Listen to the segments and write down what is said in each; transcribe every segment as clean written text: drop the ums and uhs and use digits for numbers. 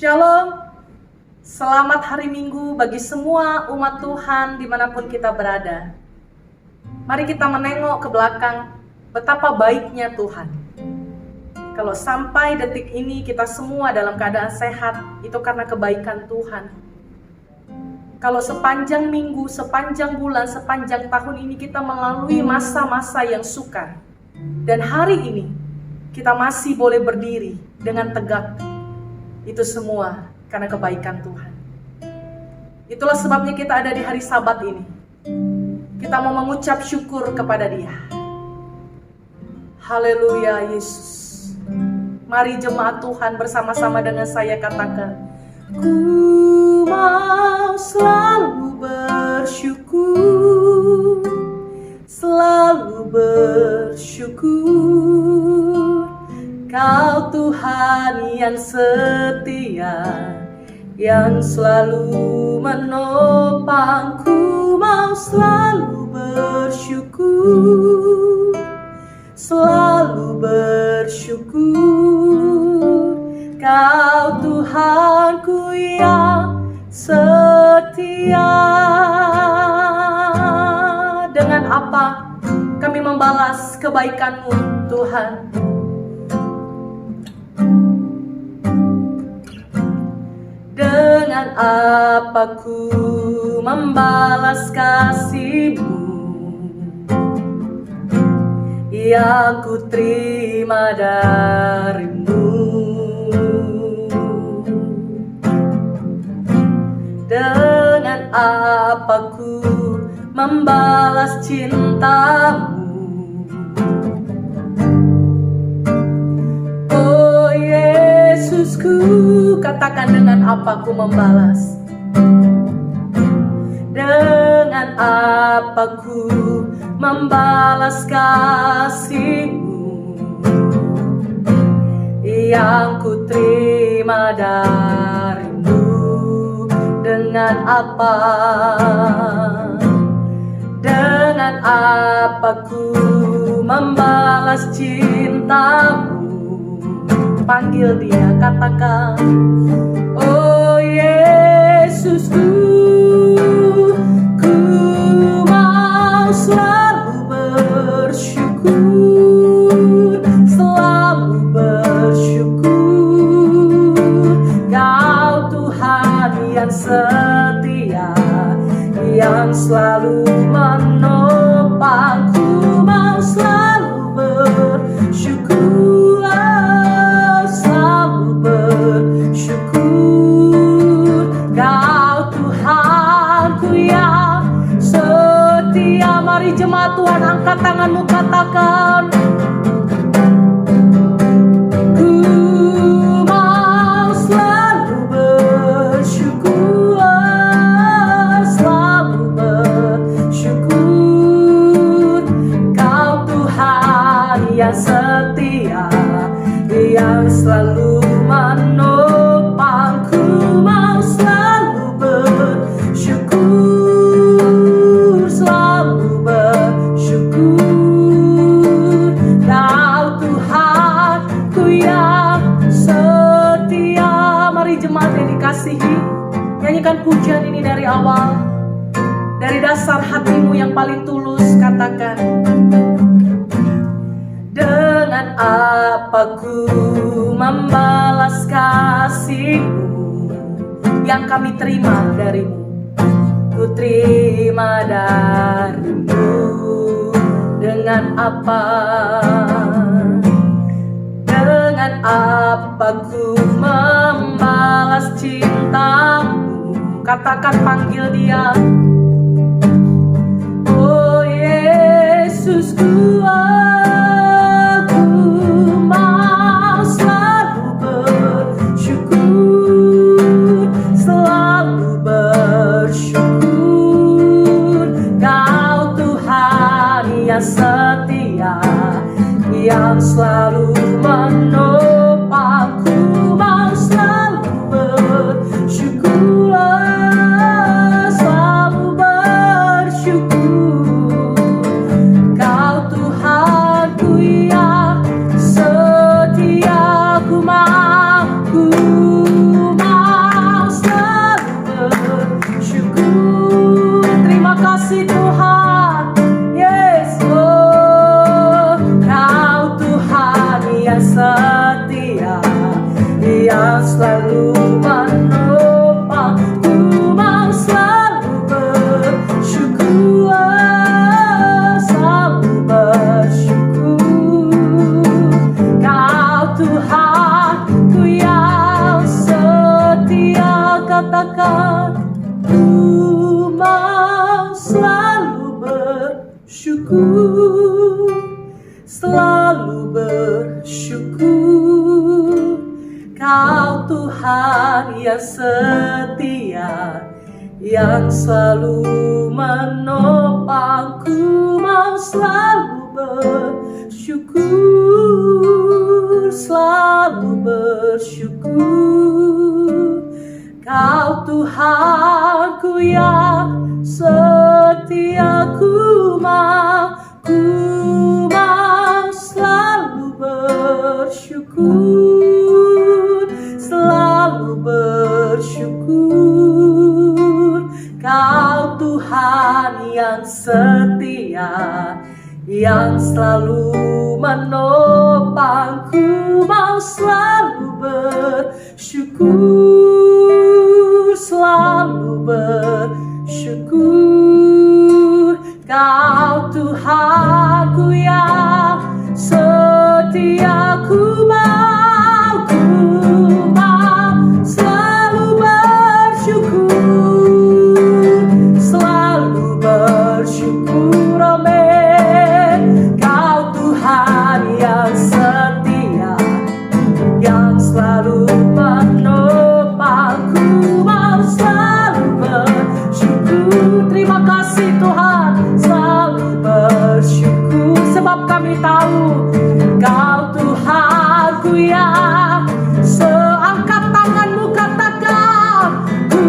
Shalom, selamat hari Minggu bagi semua umat Tuhan dimanapun kita berada. Mari kita menengok ke belakang betapa baiknya Tuhan. Kalau sampai detik ini kita semua dalam keadaan sehat, itu karena kebaikan Tuhan. Kalau sepanjang minggu, sepanjang bulan, sepanjang tahun ini kita melalui masa-masa yang sukar, dan hari ini kita masih boleh berdiri dengan tegak, itu semua karena kebaikan Tuhan. Itulah sebabnya kita ada di hari Sabat ini. Kita mau mengucap syukur kepada Dia. Haleluya Yesus. Mari jemaat Tuhan bersama-sama dengan saya katakan, ku mau selalu bersyukur, selalu bersyukur. Kau Tuhan yang setia, yang selalu menopangku. Mau selalu bersyukur, selalu bersyukur. Kau Tuhanku yang setia. Dengan apa kami membalas kebaikan-Mu Tuhan? Dengan apa ku membalas kasih-Mu yang ku terima dari-Mu? Dengan apa ku membalas cinta-Mu? Oh Yesusku, katakan dengan apa ku membalas? Dengan apa ku membalas kasih-Mu yang ku terima dari-Mu? Dengan apa? Dengan apa ku membalas cinta-Mu? Panggil Dia, katakan, oh Yesusku, ku mau selalu bersyukur, selalu bersyukur. Kau Tuhan yang setia, yang selalu menopangku. Mau selalu bersyukur, bersyukur. Kau Tuhanku yang setia. Mari jemaat Tuhan, angkat tanganmu, katakan, ku mau selalu bersyukur, selalu bersyukur. Kau Tuhan yang setia, yang selalu menopangku. Mau selalu bersyukur, selalu bersyukur. Kau Tuhanku yang setia. Mari jemaat yang dikasihi, nyanyikan pujian ini dari awal, dari dasar hatimu yang paling tulus. Katakan, dengan apa ku membalas kasih-Mu yang kami terima dari-Mu? Ku terima dari-Mu. Dengan apa? Dengan apa ku membalas cinta-Mu? Katakan, panggil Dia, oh Yesusku, setia, yang selalu menopangku. Mau selalu bersyukur, selalu bersyukur. Kau Tuhan ku mau selalu bersyukur, selalu bersyukur. Kau Tuhan yang setia, yang selalu menopangku, mau selalu bersyukur, selalu bersyukur. Kau Tuhanku yang setia, ku mau selalu bersyukur, selalu bersyukur. Kau Tuhan yang setia, yang selalu menopangku, mau selalu bersyukur, selalu bersyukur. Kau Tuhanku yang setia, ku mau selalu bersyukur, selalu bersyukur. Amin. Kau Tuhan yang setia, yang selalu menopangku, mau selalu bersyukur. Terima kasih Tuhan, selalu bersyukur. Sebab kami tahu Kau Tuhanku yang seangkat tanganmu katakan, ku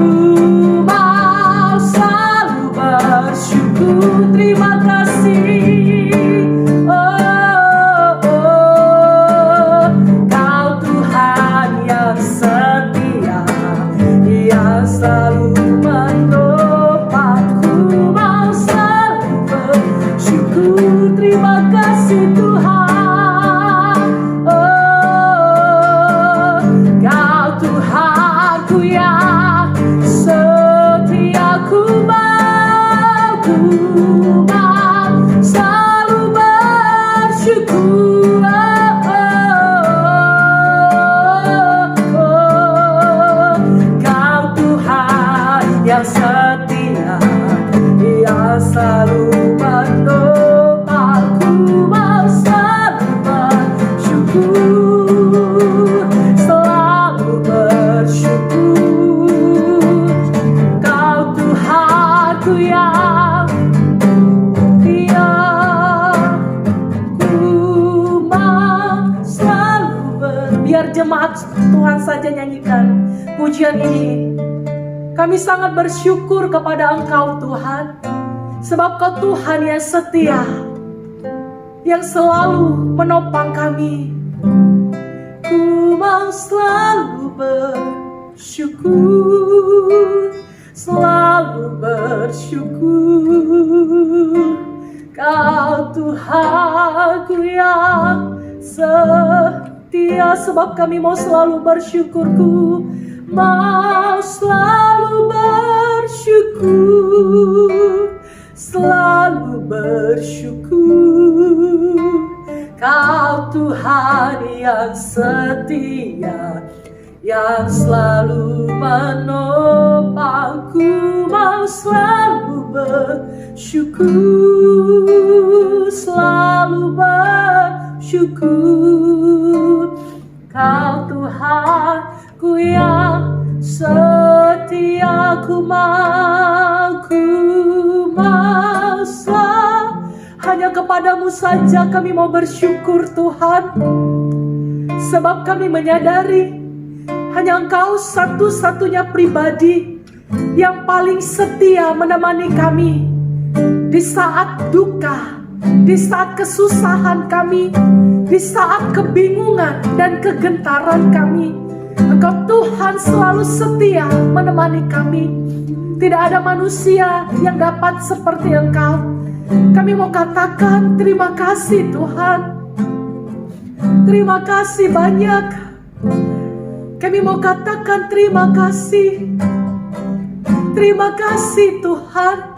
mau selalu bersyukur. Terima kasih. Kau Tuhan yang setia, yang selalu menopangku, mau selalu bersyukur. Terima kasih Tuhan. Kau Tuhanku yang setia, ku mau selalu bersyukur. Kau Tuhan yang setia, yang selalu menopangku, mau selalu bersyukur, selalu bersyukur. Kau Tuhanku yang ku mau selalu biar jemaat Tuhan saja nyanyikan pujian ini. Kami sangat bersyukur kepada Engkau Tuhan, sebab Kau Tuhan yang setia, yang selalu menopang kami. Ku mau selalu bersyukur, selalu bersyukur. Kau Tuhanku yang setia, sebab kami mau selalu bersyukurku, mau selalu bersyukur, selalu bersyukur. Kau Tuhan yang setia, yang selalu menopangku, mau selalu bersyukur, selalu bersyukur. Kau Tuhanku yang setia, ku mau hanya kepadamu saja kami mau bersyukur Tuhan, sebab kami menyadari hanya Engkau satu-satunya pribadi yang paling setia menemani kami di saat duka, di saat kesusahan kami, di saat kebingungan dan kegentaran kami. Engkau Tuhan selalu setia menemani kami. Tidak ada manusia yang dapat seperti Engkau. Kami mau katakan terima kasih Tuhan. Terima kasih banyak. Kami mau katakan terima kasih. Terima kasih Tuhan.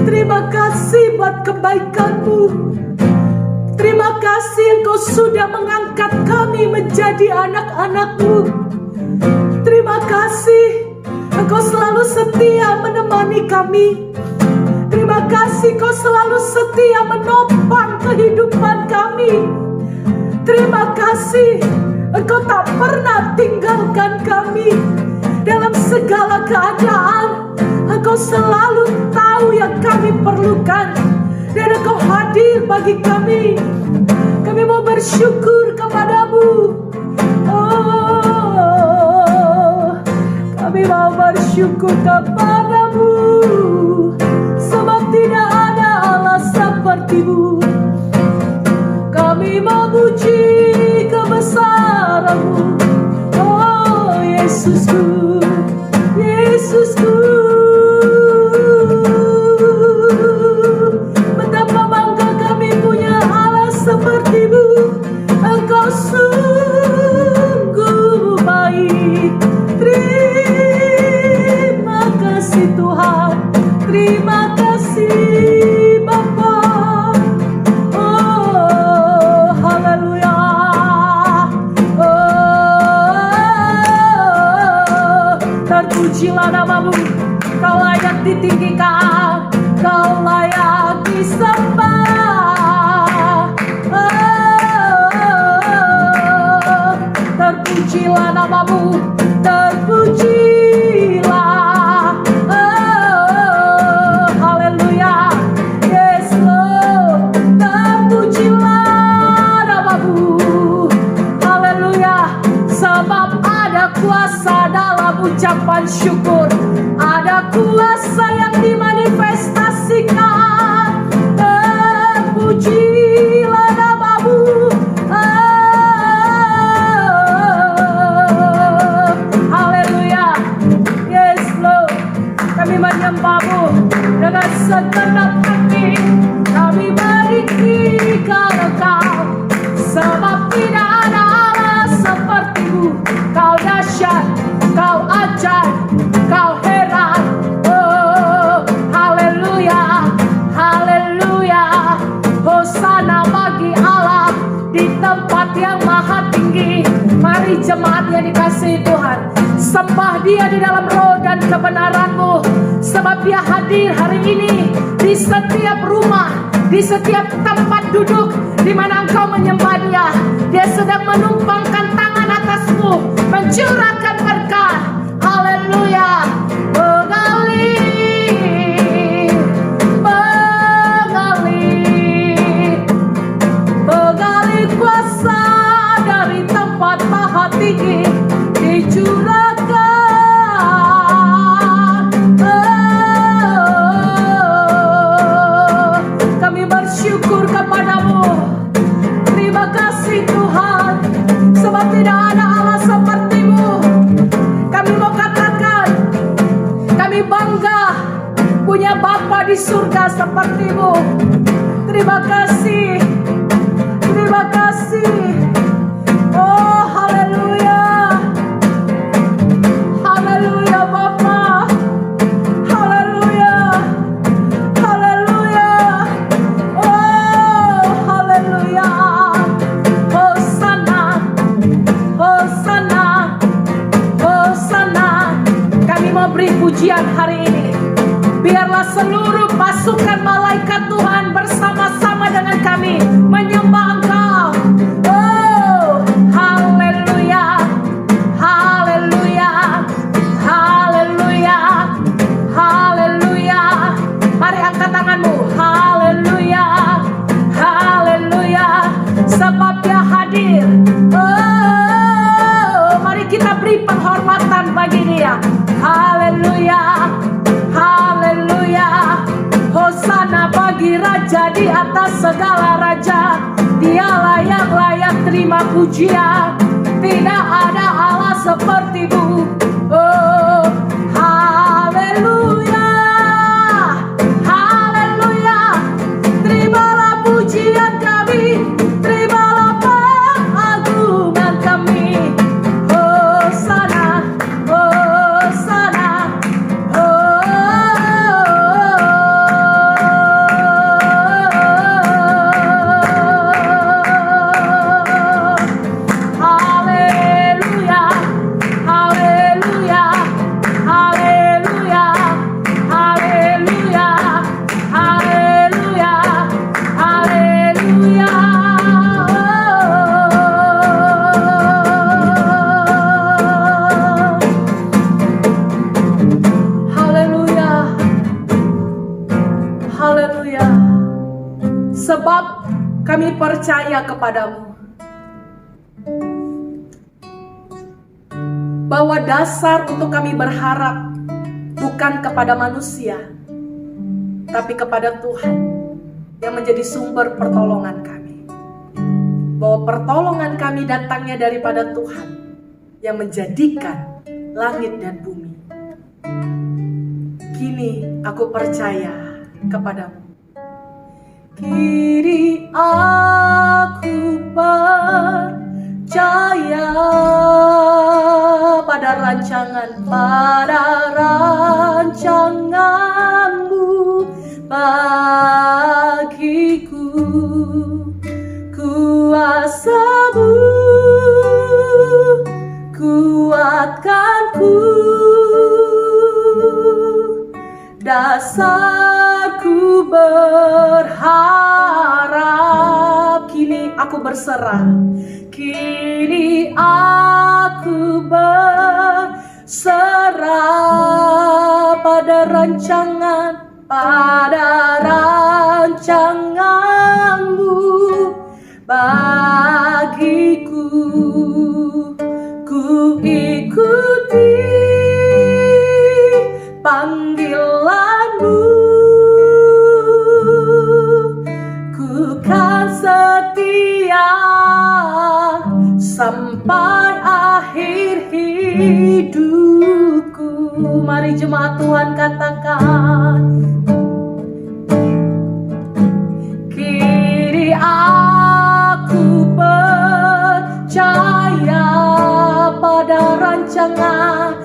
Terima kasih buat kebaikan-Mu. Terima kasih Engkau sudah mengangkat kami menjadi anak-anak-Mu. Terima kasih Engkau selalu setia menemani kami. Terima kasih Kau selalu setia menopang kehidupan kami. Terima kasih Engkau tak pernah tinggalkan kami. Dalam segala keadaan Engkau selalu tahu yang kami perlukan, dan Engkau hadir bagi kami. Kami mau bersyukur kepadamu. Oh, kami mau bersyukur kepadamu, sebab tidak ada Allah sepertimu. Kami memuji kebesaran-Mu, oh Yesusku, Yesusku. Betapa bangga kami punya Allah seperti-Mu. Engkau sungguh baik. Terima kasih Tuhan, terima kasih Bapa. Oh haleluya. Oh, terpujilah nama-Mu. Kau layak ditinggikan, Kau layak disembah. Oh, terpujilah nama-Mu, terpujilah. Oh, haleluya. Yes Lord, terpujilah nama-Mu. Haleluya. Sebab ada kuasa dalam ucapan syukur, ada kuasa yang dimanifestasikan. Terpujilah nama-Mu. Haleluya. Yes Lord, kami menyembah-Mu dengan segenap hati. Kami meninggikan Engkau, sebab tidak ada Allah seperti-Mu. Kau dahsyat, Kau ajaib, Kau heran. Oh haleluya, haleluya. Hosana bagi Allah di tempat yang maha tinggi. Mari jemaat yang dikasihi Tuhan, sembah Dia di dalam roh dan kebenaran-Mu, sebab Dia hadir hari ini di setiap rumah, di setiap tempat duduk di mana engkau menyembah Dia. Dia sedang menumpangkan tangan atasmu, mencurahkan berkat. Haleluya. Mengalir, mengalir, mengalir kuasa dari tempat maha tinggi dicurahkan. Oh, kami bersyukur kepadamu. Terima kasih Tuhan, sebab tidak ada Allah seperti-Mu. Kami mau katakan, kami bangga punya Bapa di surga seperti-Mu. Terima kasih, terima kasih. Oh haleluya, haleluya Bapa, haleluya, haleluya. Oh haleluya. Hosana, Hosana, Hosana. Kami mau beri pujian hari ini. Biarlah seluruh pasukan malaikat Tuhan bersama-sama dengan kami menyembah Engkau. Oh, haleluya, haleluya, haleluya, haleluya. Mari angkat tanganmu. Haleluya, haleluya. Sebab Dia hadir. Oh, mari kita beri penghormatan bagi Dia. Haleluya, haleluya. Hosana bagi Raja di atas segala raja. Dialah yang layak terima pujian. Tidak ada Allah seperti-Mu. Oh haleluya, haleluya. Terimalah pujian kami, terimalah pengagungan kami. Hosana, Hosana, haleluya, haleluya. sebab kami percaya kepadamu. Bahwa dasar untuk kami berharap bukan kepada manusia, tapi kepada Tuhan yang menjadi sumber pertolongan kami. Bahwa pertolongan kami datangnya daripada Tuhan yang menjadikan langit dan bumi. Kini aku percaya kepadamu. Kini aku percaya pada rancanganmu bagiku, kuasamu kuatkanku, dasarku berharap. Kini aku berserah, kini aku berserah pada rancanganmu bagiku, ku ikuti panggilanmu, ku kan setia sampai akhir hidupku. Mari jemaat Tuhan katakan, kini aku percaya pada rancanganmu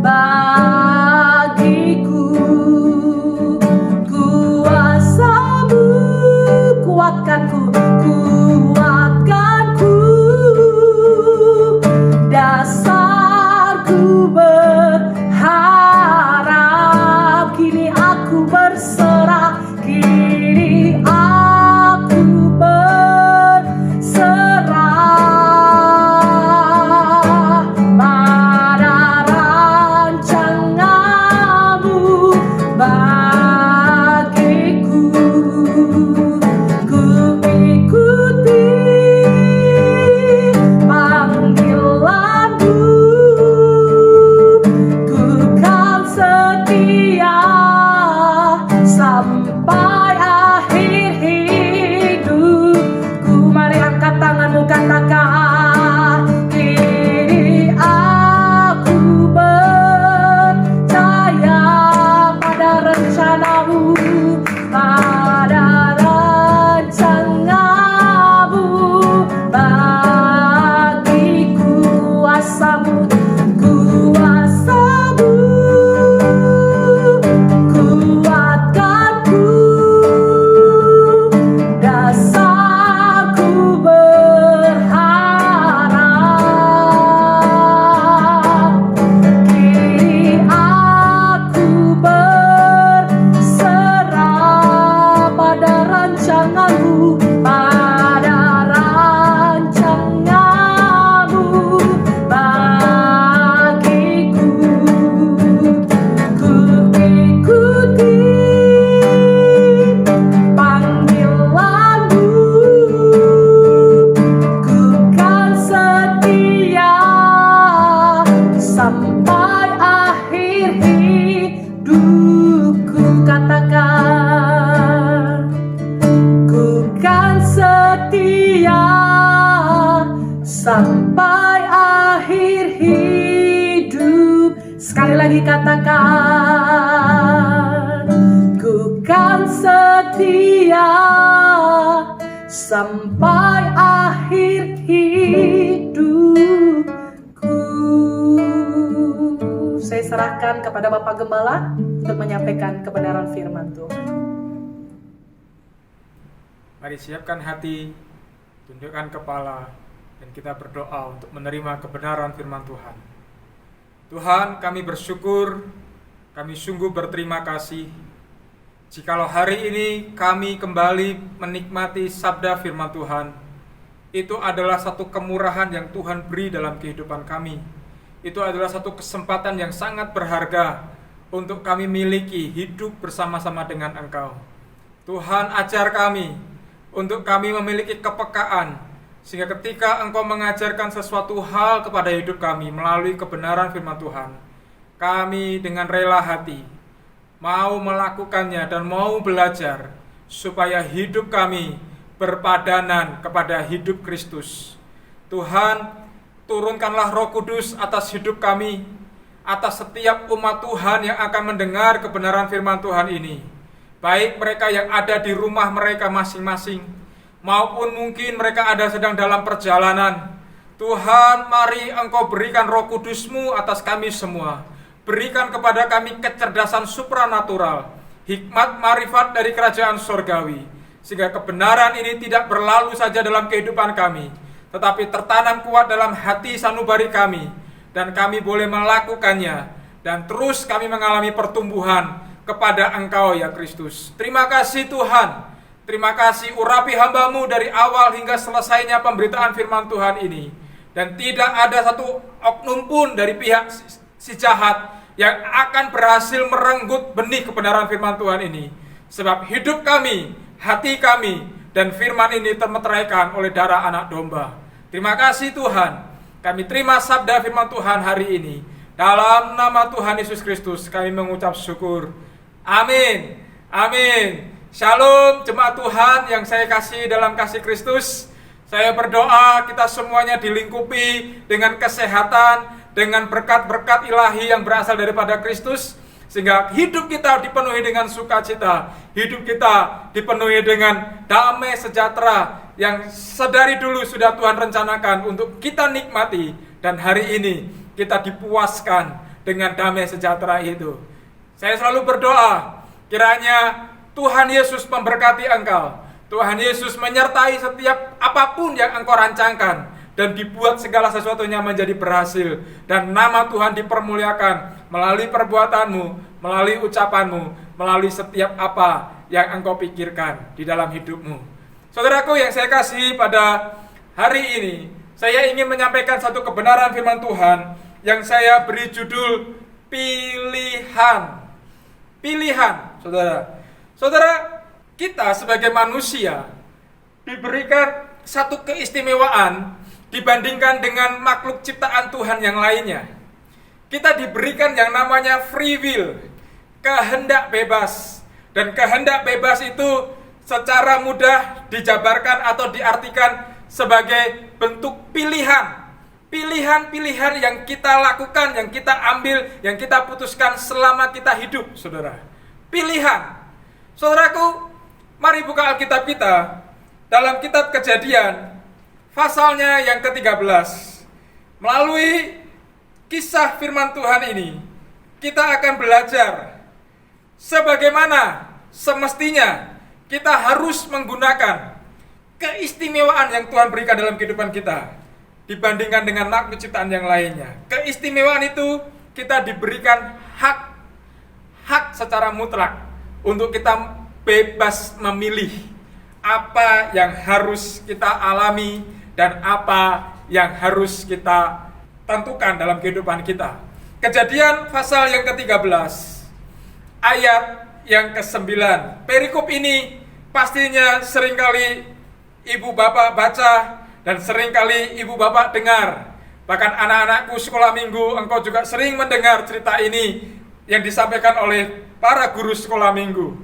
bagiku, kuasamu kuatkanku, dasarku berharap. Kini aku berserah, kini aku berserah pada rancanganmu bagiku, ku ikuti panggilanmu, ku kan setia sampai akhir hidupku. Mari angkat tanganmu, katakan, kini aku percaya pada rencanamu, pada rancanganmu bagiku, kuasamu kuatkanku, dasarku berharap. Kini aku berserah pada rancanganmu, pada rancanganmu bagiku, ku ikuti panggilanmu, ku kan setia sampai akhir hidupku. Katakan, ku kan setia sampai akhir hidup. Sekali lagi katakan, ku kan setia sampai akhir hidupku. Saya serahkan kepada Bapak Gembala untuk menyampaikan kebenaran firman Tuhan. Mari siapkan hati, tundukkan kepala, dan kita berdoa untuk menerima kebenaran firman Tuhan. Tuhan, kami bersyukur, kami sungguh berterima kasih jikalau hari ini kami kembali menikmati sabda firman Tuhan. Itu adalah satu kemurahan yang Tuhan beri dalam kehidupan kami. Itu adalah satu kesempatan yang sangat berharga untuk kami miliki hidup bersama-sama dengan Engkau. Tuhan, ajar kami untuk kami memiliki kepekaan, sehingga ketika Engkau mengajarkan sesuatu hal kepada hidup kami melalui kebenaran firman Tuhan, kami dengan rela hati mau melakukannya dan mau belajar, supaya hidup kami berpadanan kepada hidup Kristus. Tuhan, turunkanlah Roh Kudus atas hidup kami, atas setiap umat Tuhan yang akan mendengar kebenaran firman Tuhan ini, baik mereka yang ada di rumah mereka masing-masing, maupun mungkin mereka ada sedang dalam perjalanan. Tuhan, mari Engkau berikan Roh Kudus-Mu atas kami semua. Berikan kepada kami kecerdasan supranatural, hikmat marifat dari kerajaan surgawi, sehingga kebenaran ini tidak berlalu saja dalam kehidupan kami, tetapi tertanam kuat dalam hati sanubari kami, dan kami boleh melakukannya, dan terus kami mengalami pertumbuhan kepada Engkau ya Kristus. Terima kasih Tuhan. Terima kasih, urapi hamba-Mu dari awal hingga selesainya pemberitaan firman Tuhan ini, dan tidak ada satu oknum pun dari pihak si jahat yang akan berhasil merenggut benih kebenaran firman Tuhan ini. Sebab hidup kami, hati kami, dan firman ini termeteraikan oleh darah anak domba. Terima kasih Tuhan. Kami terima sabda firman Tuhan hari ini. Dalam nama Tuhan Yesus Kristus kami mengucap syukur. Amin. Amin. Shalom jemaat Tuhan yang saya kasih dalam kasih Kristus. Saya berdoa kita semuanya dilingkupi dengan kesehatan, dengan berkat-berkat ilahi yang berasal daripada Kristus, sehingga hidup kita dipenuhi dengan sukacita, hidup kita dipenuhi dengan damai sejahtera yang sedari dulu sudah Tuhan rencanakan untuk kita nikmati, dan hari ini kita dipuaskan dengan damai sejahtera itu. Saya selalu berdoa, kiranya Tuhan Yesus memberkati engkau, Tuhan Yesus menyertai setiap apapun yang engkau rancangkan, dan dibuat segala sesuatunya menjadi berhasil, dan nama Tuhan dipermuliakan melalui perbuatanmu, melalui ucapanmu, melalui setiap apa yang engkau pikirkan di dalam hidupmu. Saudaraku yang saya kasih, pada hari ini saya ingin menyampaikan satu kebenaran firman Tuhan yang saya beri judul pilihan. Pilihan, saudara, kita sebagai manusia diberikan satu keistimewaan dibandingkan dengan makhluk ciptaan Tuhan yang lainnya. Kita diberikan yang namanya free will, kehendak bebas. Dan kehendak bebas itu secara mudah dijabarkan atau diartikan sebagai bentuk pilihan. Pilihan-pilihan yang kita lakukan, yang kita ambil, yang kita putuskan selama kita hidup, saudara. Pilihan. Saudaraku, mari buka Alkitab kita dalam kitab Kejadian pasalnya yang ke-13. Melalui kisah firman Tuhan ini, kita akan belajar sebagaimana semestinya kita harus menggunakan keistimewaan yang Tuhan berikan dalam kehidupan kita dibandingkan dengan makhluk ciptaan yang lainnya. Keistimewaan itu kita diberikan hak secara mutlak untuk kita bebas memilih apa yang harus kita alami dan apa yang harus kita tentukan dalam kehidupan kita. Kejadian pasal yang ke-13 ayat yang ke-9. Perikop ini pastinya seringkali ibu bapak baca dan seringkali ibu bapak dengar. Bahkan anak-anakku sekolah minggu, engkau juga sering mendengar cerita ini yang disampaikan oleh para guru sekolah minggu.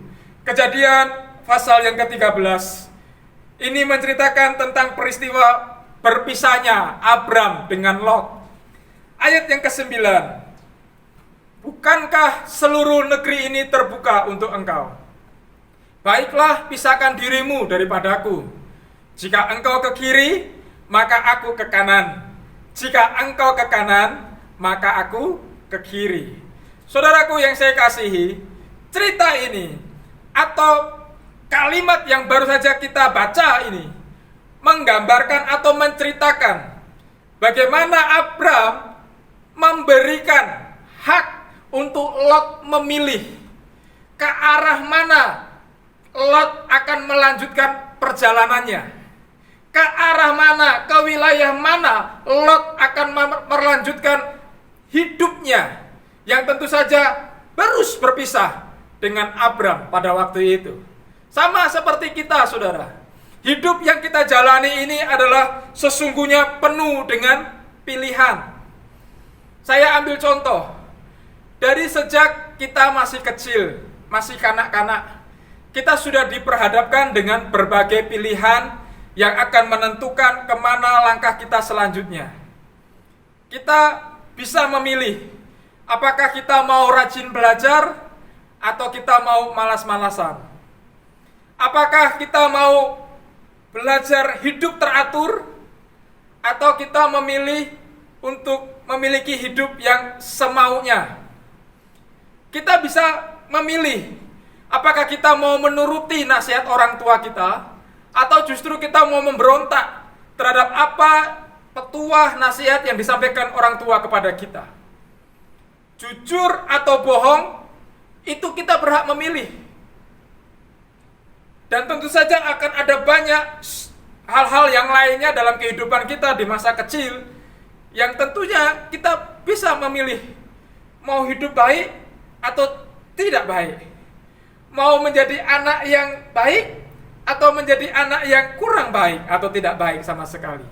Kejadian pasal yang ke-13 ini menceritakan tentang peristiwa berpisahnya Abram dengan Lot. Ayat yang ke-9. Bukankah seluruh negeri ini terbuka untuk engkau? Baiklah, pisahkan dirimu daripadaku. Jika engkau ke kiri, maka aku ke kanan. Jika engkau ke kanan, maka aku ke kiri. Saudaraku yang saya kasihi, cerita ini atau kalimat yang baru saja kita baca ini menggambarkan atau menceritakan bagaimana Abram memberikan hak untuk Lot memilih ke arah mana Lot akan melanjutkan perjalanannya, ke arah mana, ke wilayah mana Lot akan melanjutkan hidupnya, yang tentu saja harus berpisah dengan Abram pada waktu itu. Sama seperti kita, saudara. Hidup yang kita jalani ini adalah sesungguhnya penuh dengan pilihan. Saya ambil contoh. Dari sejak kita masih kecil, masih kanak-kanak, kita sudah diperhadapkan dengan berbagai pilihan yang akan menentukan kemana langkah kita selanjutnya. Kita bisa memilih apakah kita mau rajin belajar atau kita mau malas-malasan. Apakah kita mau belajar hidup teratur atau kita memilih untuk memiliki hidup yang semaunya. Kita bisa memilih apakah kita mau menuruti nasihat orang tua kita atau justru kita mau memberontak terhadap apa petuah nasihat yang disampaikan orang tua kepada kita. Jujur atau bohong, itu kita berhak memilih. Dan tentu saja akan ada banyak hal-hal yang lainnya dalam kehidupan kita di masa kecil yang tentunya kita bisa memilih mau hidup baik atau tidak baik. Mau menjadi anak yang baik atau menjadi anak yang kurang baik atau tidak baik sama sekali.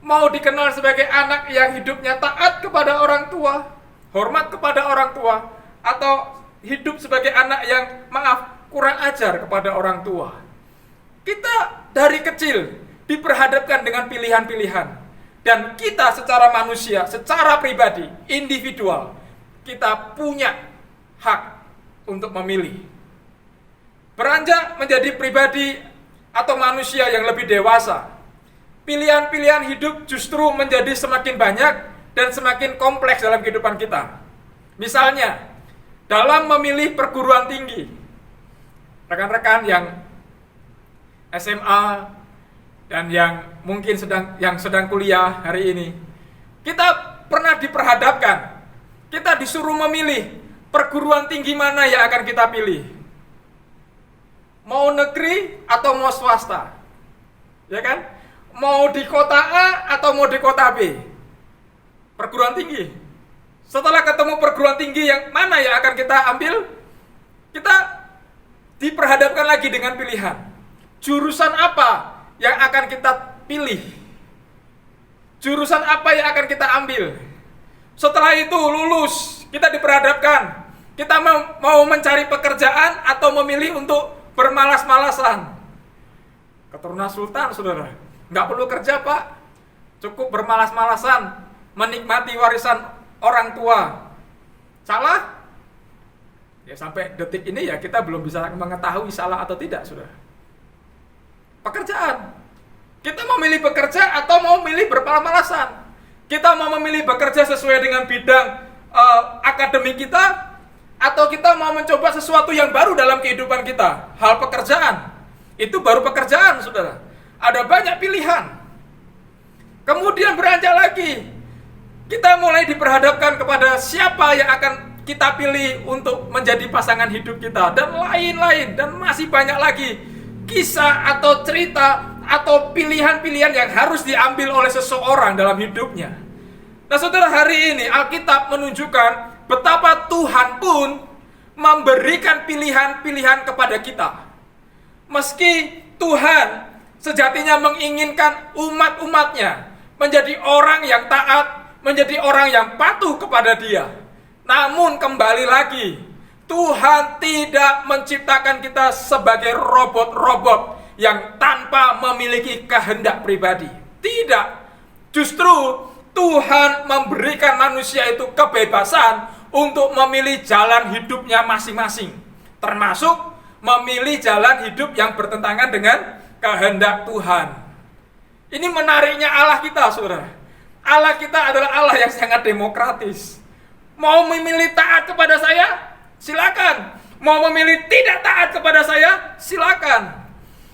Mau dikenal sebagai anak yang hidupnya taat kepada orang tua, hormat kepada orang tua, atau hidup sebagai anak yang kurang ajar kepada orang tua. Kita dari kecil diperhadapkan dengan pilihan-pilihan. Dan kita secara manusia, secara pribadi, individual, kita punya hak untuk memilih. Beranjak menjadi pribadi atau manusia yang lebih dewasa, pilihan-pilihan hidup justru menjadi semakin banyak dan semakin kompleks dalam kehidupan kita. Misalnya, dalam memilih perguruan tinggi, rekan-rekan yang SMA dan yang mungkin sedang kuliah hari ini, kita pernah diperhadapkan, kita disuruh memilih perguruan tinggi mana yang akan kita pilih. Mau negeri atau mau swasta, ya kan? Mau di kota A atau mau di kota B? Perguruan tinggi. Setelah ketemu perguruan tinggi yang mana yang akan kita ambil, kita diperhadapkan lagi dengan pilihan. Jurusan apa yang akan kita pilih? Jurusan apa yang akan kita ambil? Setelah itu lulus, kita diperhadapkan. Kita mau mencari pekerjaan atau memilih untuk bermalas-malasan. Keturunan sultan, saudara. Nggak perlu kerja, Pak. Cukup bermalas-malasan, menikmati warisan orang tua. Salah? Ya sampai detik ini ya kita belum bisa mengetahui salah atau tidak, saudara. Pekerjaan. Kita mau memilih bekerja atau mau memilih bermalas-malasan. Kita mau memilih bekerja sesuai dengan bidang akademik kita, atau kita mau mencoba sesuatu yang baru dalam kehidupan kita. Hal pekerjaan. Itu baru pekerjaan, saudara. Ada banyak pilihan. Kemudian beranjak lagi. Kita mulai diperhadapkan kepada siapa yang akan kita pilih untuk menjadi pasangan hidup kita. Dan lain-lain. Dan masih banyak lagi kisah atau cerita atau pilihan-pilihan yang harus diambil oleh seseorang dalam hidupnya. Nah, saudara, hari ini Alkitab menunjukkan betapa Tuhan pun memberikan pilihan-pilihan kepada kita. Meski Tuhan sejatinya menginginkan umat-umatnya menjadi orang yang taat, menjadi orang yang patuh kepada Dia. Namun kembali lagi, Tuhan tidak menciptakan kita sebagai robot-robot yang tanpa memiliki kehendak pribadi. Tidak. Justru Tuhan memberikan manusia itu kebebasan untuk memilih jalan hidupnya masing-masing, termasuk memilih jalan hidup yang bertentangan dengan kehendak Tuhan. Ini menariknya Allah kita, saudara. Allah kita adalah Allah yang sangat demokratis. Mau memilih taat kepada saya? Silakan. Mau memilih tidak taat kepada saya? Silakan.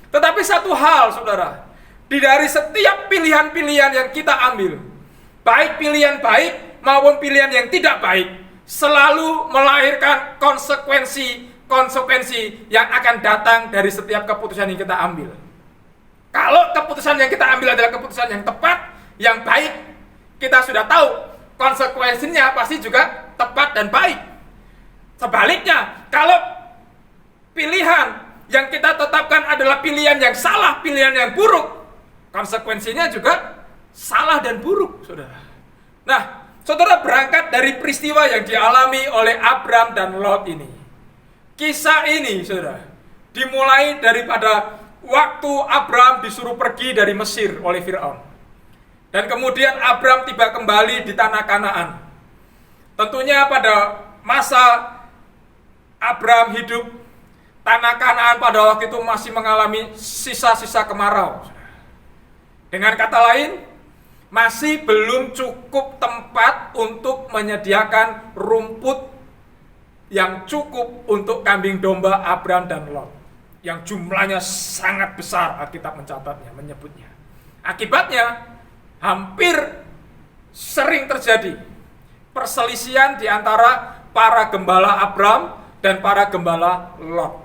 Tetapi satu hal, saudara, dari setiap pilihan-pilihan yang kita ambil, baik pilihan baik maupun pilihan yang tidak baik, selalu melahirkan konsekuensi yang akan datang dari setiap keputusan yang kita ambil. Kalau keputusan yang kita ambil adalah keputusan yang tepat, yang baik, kita sudah tahu konsekuensinya pasti juga tepat dan baik. Sebaliknya, kalau pilihan yang kita tetapkan adalah pilihan yang salah, pilihan yang buruk, konsekuensinya juga salah dan buruk, saudara. Nah, saudara berangkat dari peristiwa yang dialami oleh Abram dan Lot ini. Kisah ini, saudara, dimulai daripada waktu Abram disuruh pergi dari Mesir oleh Firaun. Dan kemudian Abram tiba kembali di tanah Kanaan. Tentunya pada masa Abram hidup, tanah Kanaan pada waktu itu masih mengalami sisa-sisa kemarau. Dengan kata lain, masih belum cukup tempat untuk menyediakan rumput yang cukup untuk kambing domba Abram dan Lot, yang jumlahnya sangat besar. Alkitab mencatatnya, menyebutnya. Akibatnya, hampir sering terjadi perselisihan di antara para gembala Abram dan para gembala Lot.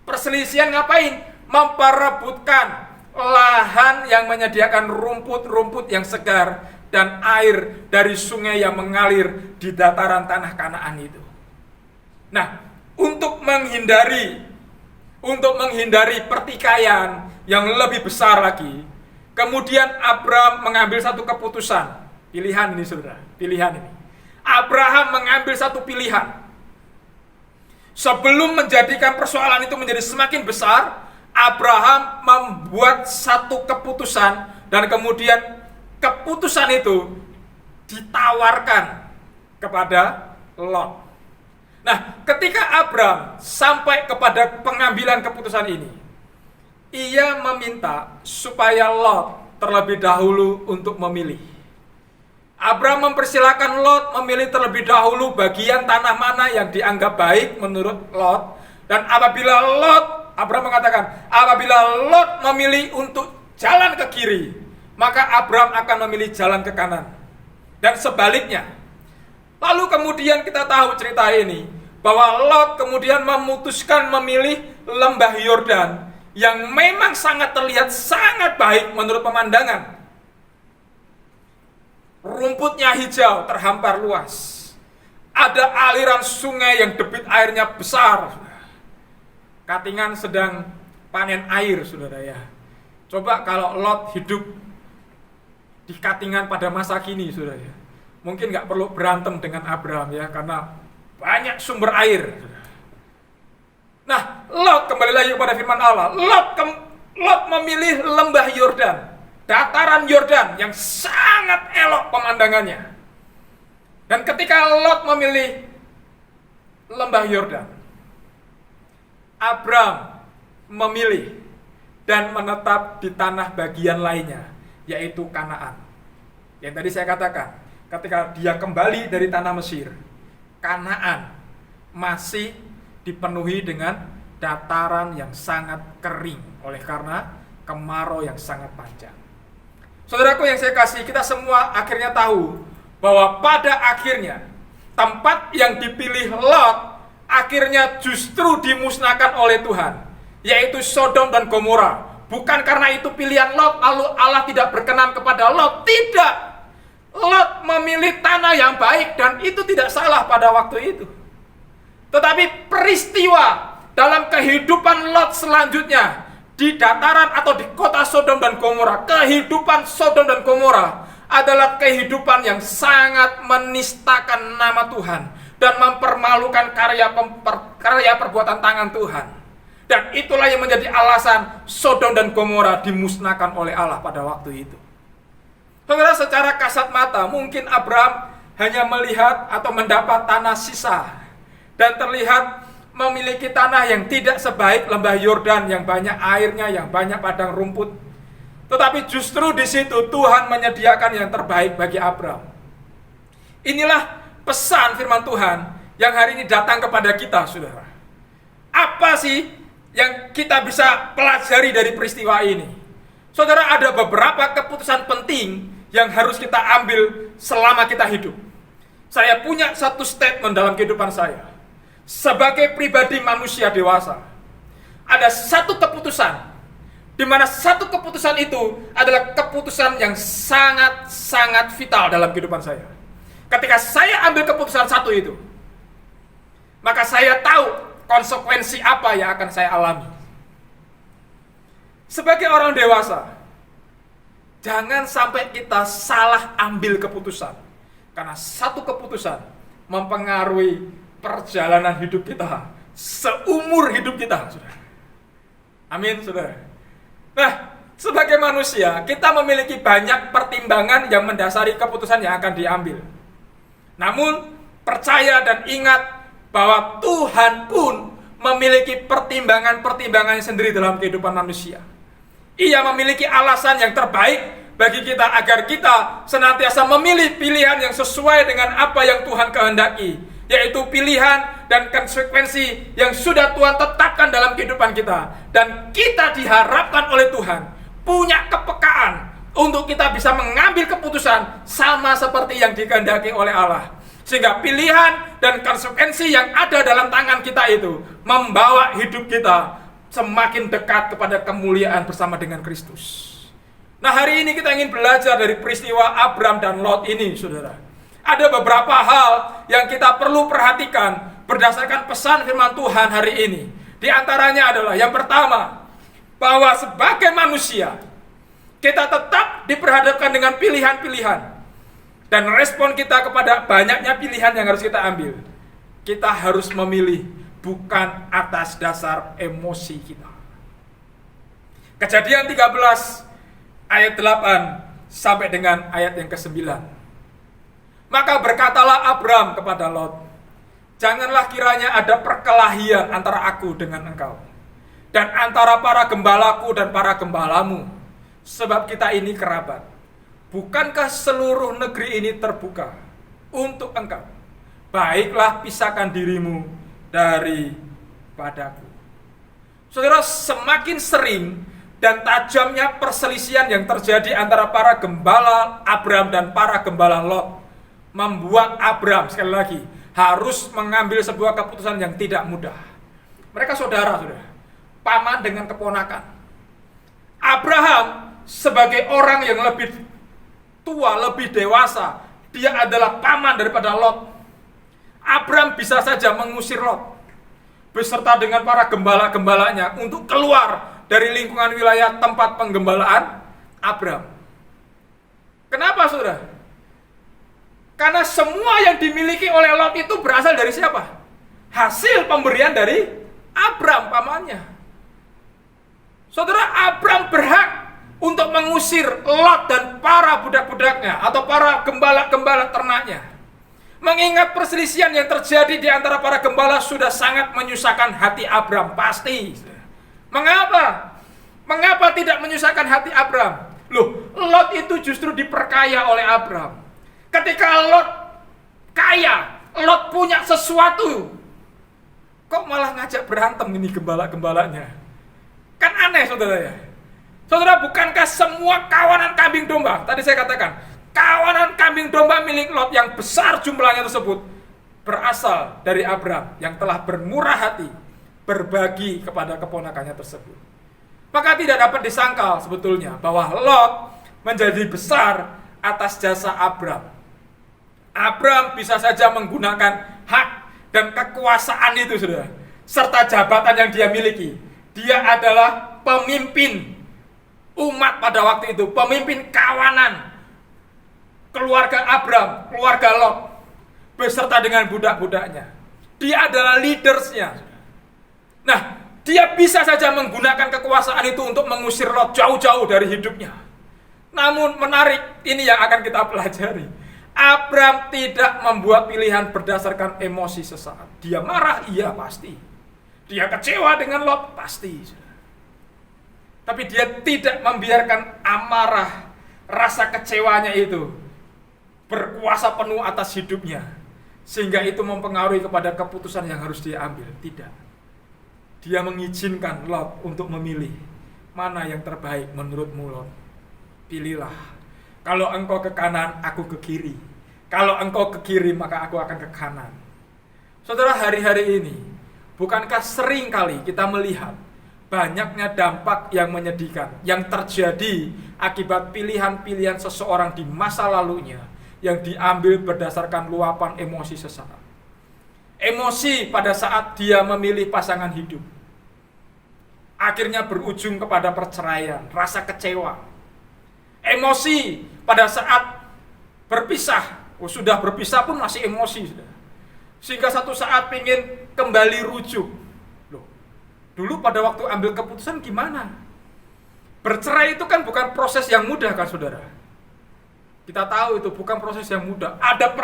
Perselisihan ngapain? Memperebutkan lahan yang menyediakan rumput-rumput yang segar dan air dari sungai yang mengalir di dataran tanah Kanaan itu. Nah, untuk menghindari pertikaian yang lebih besar lagi, kemudian Abram mengambil satu keputusan. Pilihan ini, saudara, pilihan ini. Abraham mengambil satu pilihan. Sebelum menjadikan persoalan itu menjadi semakin besar, Abraham membuat satu keputusan, dan kemudian keputusan itu ditawarkan kepada Lot. Nah, ketika Abram sampai kepada pengambilan keputusan ini, ia meminta supaya Lot terlebih dahulu untuk memilih. Abram mempersilahkan Lot memilih terlebih dahulu bagian tanah mana yang dianggap baik menurut Lot. Dan Abram mengatakan, apabila Lot memilih untuk jalan ke kiri, maka Abram akan memilih jalan ke kanan. Dan sebaliknya. Lalu kemudian kita tahu cerita ini, bahwa Lot kemudian memutuskan memilih lembah Yordan, yang memang sangat terlihat sangat baik menurut pemandangan. Rumputnya hijau, terhampar luas. Ada aliran sungai yang debit airnya besar. Katingan sedang panen air, saudara ya. Coba kalau Lot hidup di Katingan pada masa kini, saudara ya. Mungkin nggak perlu berantem dengan Abram ya, karena banyak sumber air. Nah, Lot kembali lagi kepada firman Allah. Lot memilih lembah Yordan, dataran Yordan yang sangat elok pemandangannya. Dan ketika Lot memilih lembah Yordan, Abram memilih dan menetap di tanah bagian lainnya, yaitu Kanaan. Yang tadi saya katakan, ketika dia kembali dari tanah Mesir, Kanaan masih dipenuhi dengan dataran yang sangat kering oleh karena kemarau yang sangat panjang. Saudaraku yang saya kasih, kita semua akhirnya tahu bahwa pada akhirnya tempat yang dipilih Lot akhirnya justru dimusnahkan oleh Tuhan, yaitu Sodom dan Gomora. Bukan karena itu pilihan Lot lalu Allah tidak berkenan kepada Lot, tidak. Lot memilih tanah yang baik dan itu tidak salah pada waktu itu. Tetapi peristiwa dalam kehidupan Lot selanjutnya di dataran atau di kota Sodom dan Gomora, kehidupan Sodom dan Gomora adalah kehidupan yang sangat menistakan nama Tuhan dan mempermalukan karya perbuatan tangan Tuhan. Dan itulah yang menjadi alasan Sodom dan Gomora dimusnahkan oleh Allah pada waktu itu. Saudara, secara kasat mata mungkin Abram hanya melihat atau mendapat tanah sisa dan terlihat memiliki tanah yang tidak sebaik lembah Yordan yang banyak airnya, yang banyak padang rumput. Tetapi justru di situ Tuhan menyediakan yang terbaik bagi Abram. Inilah pesan firman Tuhan yang hari ini datang kepada kita, saudara. Apa sih yang kita bisa pelajari dari peristiwa ini? Saudara, ada beberapa keputusan penting yang harus kita ambil selama kita hidup. Saya punya satu statement dalam kehidupan saya. Sebagai pribadi manusia dewasa, ada satu keputusan, di mana satu keputusan itu adalah keputusan yang sangat-sangat vital dalam kehidupan saya. Ketika saya ambil keputusan satu itu, maka saya tahu konsekuensi apa yang akan saya alami. Sebagai orang dewasa, jangan sampai kita salah ambil keputusan. Karena satu keputusan mempengaruhi perjalanan hidup kita seumur hidup kita, saudara. Amin, saudara. Nah, sebagai manusia, kita memiliki banyak pertimbangan yang mendasari keputusan yang akan diambil. Namun, percaya dan ingat bahwa Tuhan pun memiliki pertimbangan-pertimbangan sendiri dalam kehidupan manusia. Ia memiliki alasan yang terbaik bagi kita agar kita senantiasa memilih pilihan yang sesuai dengan apa yang Tuhan kehendaki, yaitu pilihan dan konsekuensi yang sudah Tuhan tetapkan dalam kehidupan kita. Dan kita diharapkan oleh Tuhan punya kepekaan untuk kita bisa mengambil keputusan sama seperti yang dikehendaki oleh Allah. Sehingga pilihan dan konsekuensi yang ada dalam tangan kita itu membawa hidup kita semakin dekat kepada kemuliaan bersama dengan Kristus. Nah, hari ini kita ingin belajar dari peristiwa Abram dan Lot ini, saudara. Ada beberapa hal yang kita perlu perhatikan berdasarkan pesan firman Tuhan hari ini. Di antaranya adalah yang pertama, bahwa sebagai manusia kita tetap diperhadapkan dengan pilihan-pilihan. Dan respon kita kepada banyaknya pilihan yang harus kita ambil. Kita harus memilih bukan atas dasar emosi kita. Kejadian 13 ayat 8 sampai dengan ayat yang ke-9. Maka berkatalah Abram kepada Lot, janganlah kiranya ada perkelahian antara aku dengan engkau, dan antara para gembalaku dan para gembalamu, sebab kita ini kerabat. Bukankah seluruh negeri ini terbuka untuk engkau? Baiklah, pisahkan dirimu daripadaku. Saudara, semakin sering dan tajamnya perselisihan yang terjadi antara para gembala Abram dan para gembala Lot membuat Abram, sekali lagi, harus mengambil sebuah keputusan yang tidak mudah. Mereka saudara, paman dengan keponakan. Abraham sebagai orang yang lebih tua, lebih dewasa, dia adalah paman daripada Lot. Abram bisa saja mengusir Lot beserta dengan para gembala-gembalanya untuk keluar dari lingkungan wilayah tempat penggembalaan Abram. Kenapa, saudara? Karena semua yang dimiliki oleh Lot itu berasal dari siapa? Hasil pemberian dari Abram, pamannya. Saudara, Abram berhak untuk mengusir Lot dan para budak-budaknya atau para gembala-gembala ternaknya. Mengingat perselisihan yang terjadi di antara para gembala sudah sangat menyusahkan hati Abram, pasti. Mengapa? Mengapa tidak menyusahkan hati Abram? Loh, Lot itu justru diperkaya oleh Abram. Ketika Lot kaya, Lot punya sesuatu, kok malah ngajak berantem ini gembala-gembalanya? Kan aneh, saudara ya. Saudara, bukankah semua kawanan kambing domba, tadi saya katakan, kawanan kambing domba milik Lot yang besar jumlahnya tersebut berasal dari Abram yang telah bermurah hati berbagi kepada keponakannya tersebut. Maka tidak dapat disangkal sebetulnya bahwa Lot menjadi besar atas jasa Abram. Abram bisa saja menggunakan hak dan kekuasaan itu, saudara, serta jabatan yang dia miliki. Dia adalah pemimpin umat pada waktu itu, pemimpin kawanan keluarga Abram, keluarga Lot, beserta dengan budak-budaknya. Dia adalah leadersnya. Nah, dia bisa saja menggunakan kekuasaan itu untuk mengusir Lot jauh-jauh dari hidupnya. Namun menarik, ini yang akan kita pelajari. Abram tidak membuat pilihan berdasarkan emosi sesaat. Dia marah, iya pasti. Dia kecewa dengan Lot, pasti. Tapi dia tidak membiarkan amarah, rasa kecewanya itu berkuasa penuh atas hidupnya, sehingga itu mempengaruhi kepada keputusan yang harus dia ambil. Tidak. Dia mengizinkan Lot untuk memilih mana yang terbaik menurutmu, Lot. Pilihlah. Kalau engkau ke kanan, aku ke kiri. Kalau engkau ke kiri, maka aku akan ke kanan. Saudara, hari-hari ini, bukankah sering kali kita melihat banyaknya dampak yang menyedihkan yang terjadi akibat pilihan-pilihan seseorang di masa lalunya yang diambil berdasarkan luapan emosi sesaat. Emosi pada saat dia memilih pasangan hidup akhirnya berujung kepada perceraian, rasa kecewa. Emosi pada saat berpisah, sudah berpisah pun masih emosi sudah. Sehingga satu saat ingin kembali rujuk. Loh, dulu pada waktu ambil keputusan gimana? Bercerai itu kan bukan proses yang mudah kan saudara. Kita tahu itu bukan proses yang mudah. Ada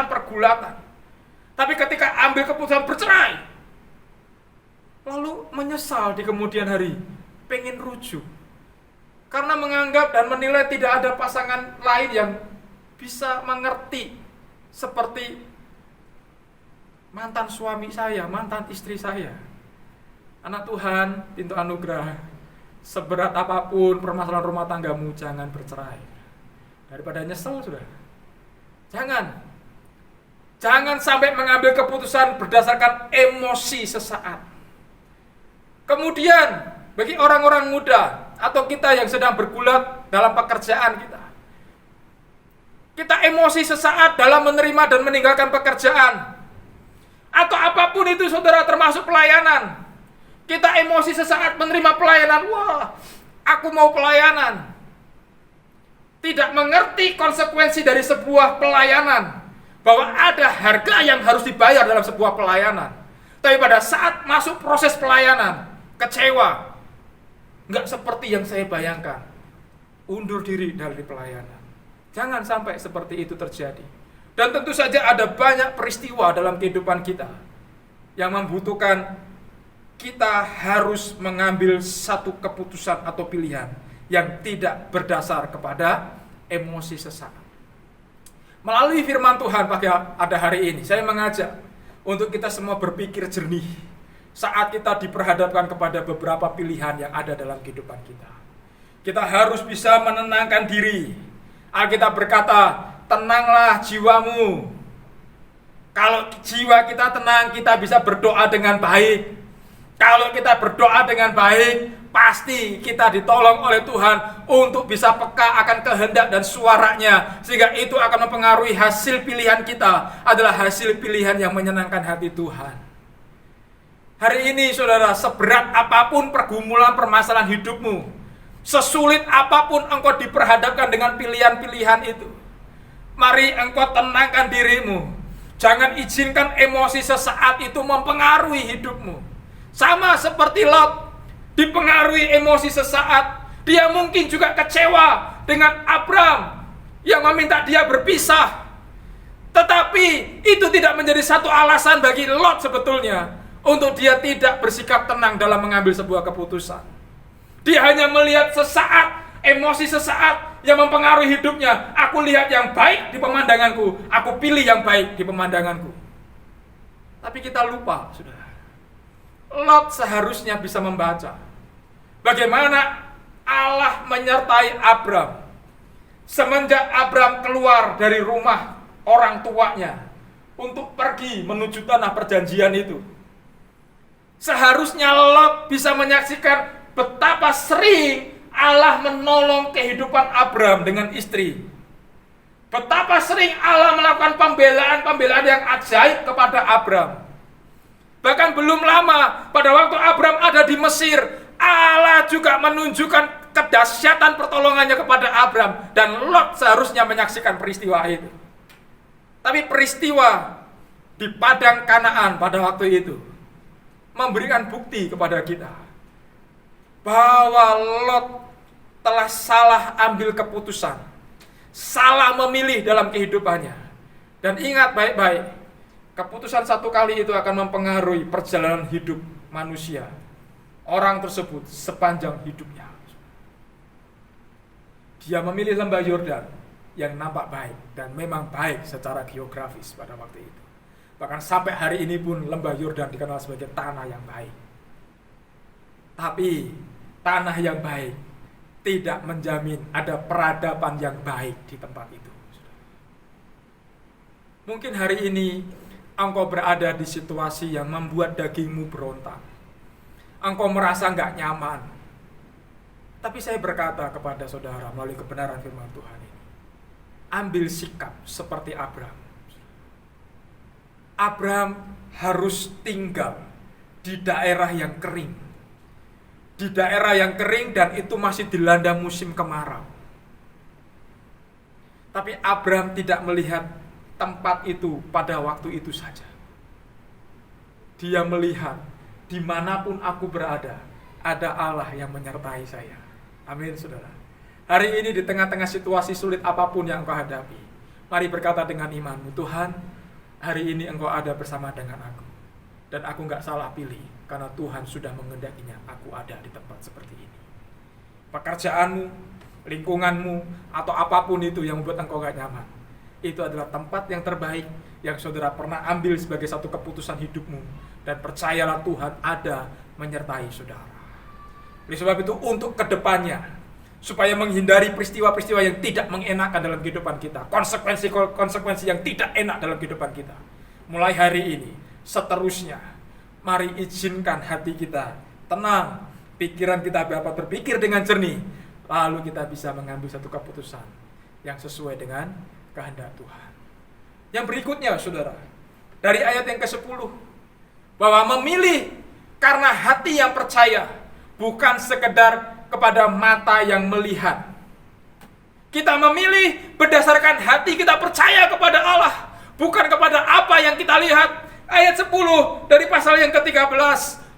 pergulatan. Tapi ketika ambil keputusan bercerai, lalu menyesal di kemudian hari, pengen rujuk. Karena menganggap dan menilai tidak ada pasangan lain yang bisa mengerti seperti mantan suami saya, mantan istri saya. Anak Tuhan, pintu anugerah, seberat apapun permasalahan rumah tanggamu, jangan bercerai. Daripada nyesel sudah. Jangan sampai mengambil keputusan berdasarkan emosi sesaat. Kemudian, bagi orang-orang muda atau kita yang sedang bergulat dalam pekerjaan kita emosi sesaat dalam menerima dan meninggalkan pekerjaan. Atau apapun itu saudara, termasuk pelayanan. Kita emosi sesaat menerima pelayanan. Wah, aku mau pelayanan. Tidak mengerti konsekuensi dari sebuah pelayanan. Bahwa ada harga yang harus dibayar dalam sebuah pelayanan. Tapi pada saat masuk proses pelayanan, kecewa. Nggak seperti yang saya bayangkan. Undur diri dari pelayanan. Jangan sampai seperti itu terjadi. Dan tentu saja ada banyak peristiwa dalam kehidupan kita yang membutuhkan kita harus mengambil satu keputusan atau pilihan yang tidak berdasar kepada emosi sesaat. Melalui firman Tuhan pada hari ini, saya mengajak untuk kita semua berpikir jernih saat kita diperhadapkan kepada beberapa pilihan yang ada dalam kehidupan kita. Kita harus bisa menenangkan diri. Alkitab berkata, tenanglah jiwamu. Kalau jiwa kita tenang, kita bisa berdoa dengan baik. Kalau kita berdoa dengan baik, pasti kita ditolong oleh Tuhan untuk bisa peka akan kehendak dan suaranya. Sehingga itu akan mempengaruhi hasil pilihan kita adalah hasil pilihan yang menyenangkan hati Tuhan. Hari ini saudara, seberat apapun pergumulan permasalahan hidupmu, sesulit apapun engkau diperhadapkan dengan pilihan-pilihan itu, mari engkau tenangkan dirimu. Jangan izinkan emosi sesaat itu mempengaruhi hidupmu. Sama seperti Lot, dipengaruhi emosi sesaat. Dia mungkin juga kecewa dengan Abram yang meminta dia berpisah. Tetapi itu tidak menjadi satu alasan bagi Lot sebetulnya untuk dia tidak bersikap tenang dalam mengambil sebuah keputusan. Dia hanya melihat sesaat, emosi sesaat yang mempengaruhi hidupnya. Aku lihat yang baik di pemandanganku, aku pilih yang baik di pemandanganku. Tapi kita lupa, saudara. Lot seharusnya bisa membaca bagaimana Allah menyertai Abram semenjak Abram keluar dari rumah orang tuanya untuk pergi menuju tanah perjanjian itu. Seharusnya Lot bisa menyaksikan betapa sering Allah menolong kehidupan Abram dengan istri. Betapa sering Allah melakukan pembelaan-pembelaan yang ajaib kepada Abram. Bahkan belum lama, pada waktu Abram ada di Mesir, Allah juga menunjukkan kedahsyatan pertolongannya kepada Abram. Dan Lot seharusnya menyaksikan peristiwa itu. Tapi peristiwa di padang Kanaan pada waktu itu memberikan bukti kepada kita bahwa Lot telah salah ambil keputusan, salah memilih dalam kehidupannya. Dan ingat baik-baik, keputusan satu kali itu akan mempengaruhi perjalanan hidup manusia, orang tersebut sepanjang hidupnya. Dia memilih lembah Yordan yang nampak baik dan memang baik secara geografis pada waktu itu. Bahkan sampai hari ini pun lembah Yordan dikenal sebagai tanah yang baik. Tapi tanah yang baik tidak menjamin ada peradaban yang baik di tempat itu. Mungkin hari ini engkau berada di situasi yang membuat dagingmu berontak. Engkau merasa nggak nyaman. Tapi saya berkata kepada saudara melalui kebenaran firman Tuhan ini, ambil sikap seperti Abram. Abraham harus tinggal di daerah yang kering. Di daerah yang kering dan itu masih dilanda musim kemarau. Tapi Abraham tidak melihat tempat itu pada waktu itu saja. Dia melihat dimanapun aku berada, ada Allah yang menyertai saya. Amin, saudara. Hari ini di tengah-tengah situasi sulit apapun yang engkau hadapi, mari berkata dengan imanmu, Tuhan, hari ini engkau ada bersama dengan aku. Dan aku gak salah pilih, karena Tuhan sudah mengendakinya, aku ada di tempat seperti ini. Pekerjaanmu, lingkunganmu, atau apapun itu yang membuat engkau gak nyaman, itu adalah tempat yang terbaik yang saudara pernah ambil sebagai satu keputusan hidupmu. Dan percayalah Tuhan ada menyertai saudara. Oleh sebab itu untuk kedepannya, supaya menghindari peristiwa-peristiwa yang tidak mengenakan dalam kehidupan kita, konsekuensi yang tidak enak dalam kehidupan kita, mulai hari ini, seterusnya, mari izinkan hati kita tenang, pikiran kita dapat berpikir dengan jernih, lalu kita bisa mengambil satu keputusan yang sesuai dengan kehendak Tuhan. Yang berikutnya, saudara, dari ayat yang ke-10, bahwa memilih karena hati yang percaya, bukan sekedar kepada mata yang melihat. Kita memilih berdasarkan hati kita percaya kepada Allah, bukan kepada apa yang kita lihat. Ayat 10 dari pasal yang ke-13,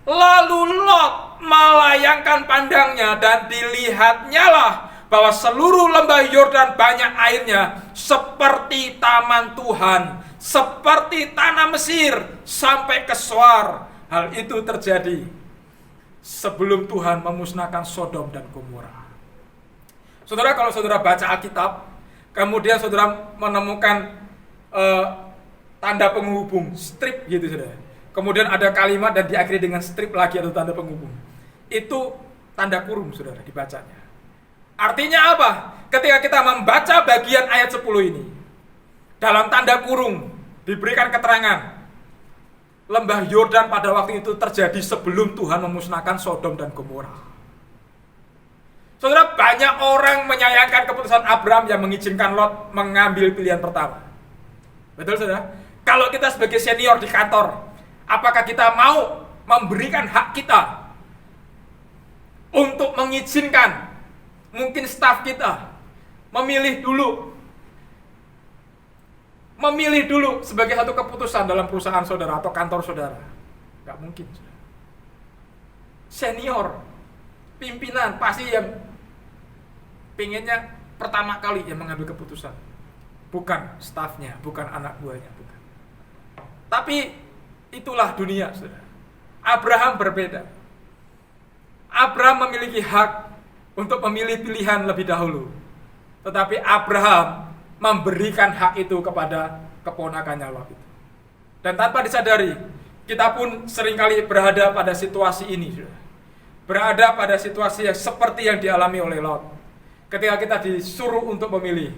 lalu Lot melayangkan pandangnya dan dilihatnya lah bahwa seluruh lembah Yordan banyak airnya seperti taman Tuhan, seperti tanah Mesir sampai ke Zoar. Hal itu terjadi sebelum Tuhan memusnahkan Sodom dan Gomora. Saudara, kalau saudara baca Alkitab, kemudian saudara menemukan tanda penghubung, strip gitu saudara. Kemudian ada kalimat dan diakhiri dengan strip lagi atau tanda penghubung. Itu tanda kurung saudara dibacanya. Artinya apa? Ketika kita membaca bagian ayat 10 ini, dalam tanda kurung diberikan keterangan lembah Yordan pada waktu itu terjadi sebelum Tuhan memusnahkan Sodom dan Gomora. Saudara, banyak orang menyayangkan keputusan Abraham yang mengizinkan Lot mengambil pilihan pertama. Betul saudara? Kalau kita sebagai senior di kantor, apakah kita mau memberikan hak kita untuk mengizinkan mungkin staf kita memilih dulu sebagai satu keputusan dalam perusahaan saudara atau kantor saudara? Gak mungkin. Senior, pimpinan pasti yang pengennya pertama kali yang mengambil keputusan, bukan stafnya, bukan anak buahnya, bukan. Tapi itulah dunia, saudara. Abraham berbeda. Abraham memiliki hak untuk memilih pilihan lebih dahulu, tetapi Abraham memberikan hak itu kepada keponakannya Lot itu. Dan tanpa disadari, kita pun seringkali berada pada situasi ini, saudara. Berada pada situasi yang seperti yang dialami oleh Lot. Ketika kita disuruh untuk memilih,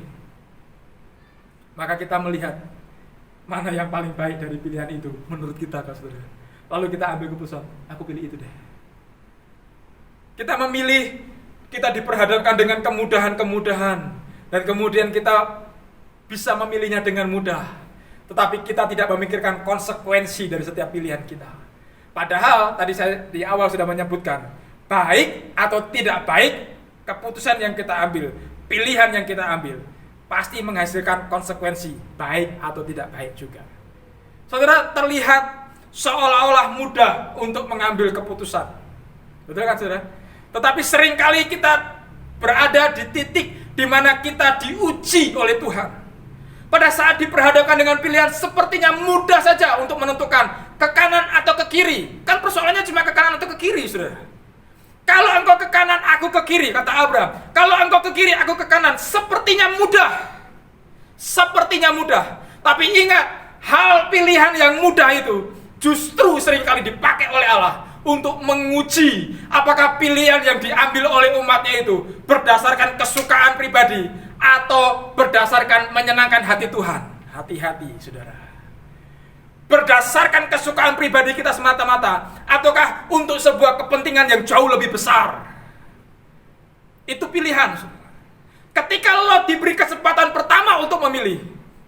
maka kita melihat mana yang paling baik dari pilihan itu menurut kita, saudara. Lalu kita ambil keputusan, aku pilih itu deh. Kita memilih, kita diperhadapkan dengan kemudahan-kemudahan, dan kemudian kita bisa memilihnya dengan mudah. Tetapi kita tidak memikirkan konsekuensi dari setiap pilihan kita. Padahal tadi saya di awal sudah menyebutkan, baik atau tidak baik keputusan yang kita ambil, pilihan yang kita ambil, pasti menghasilkan konsekuensi, baik atau tidak baik juga. Saudara, terlihat seolah-olah mudah untuk mengambil keputusan. Betul kan saudara? Tetapi seringkali kita berada di titik di mana kita diuji oleh Tuhan. Pada saat diperhadapkan dengan pilihan sepertinya mudah saja untuk menentukan ke kanan atau ke kiri. Kan persoalannya cuma ke kanan atau ke kiri, saudara. Kalau engkau ke kanan, aku ke kiri, kata Abraham. Kalau engkau ke kiri, aku ke kanan. Sepertinya mudah. Sepertinya mudah. Tapi ingat, hal pilihan yang mudah itu justru seringkali dipakai oleh Allah untuk menguji apakah pilihan yang diambil oleh umatnya itu berdasarkan kesukaan pribadi atau berdasarkan menyenangkan hati Tuhan. Hati-hati, saudara. Berdasarkan kesukaan pribadi kita semata-mata, ataukah untuk sebuah kepentingan yang jauh lebih besar? Itu pilihan. Ketika Lot diberi kesempatan pertama untuk memilih,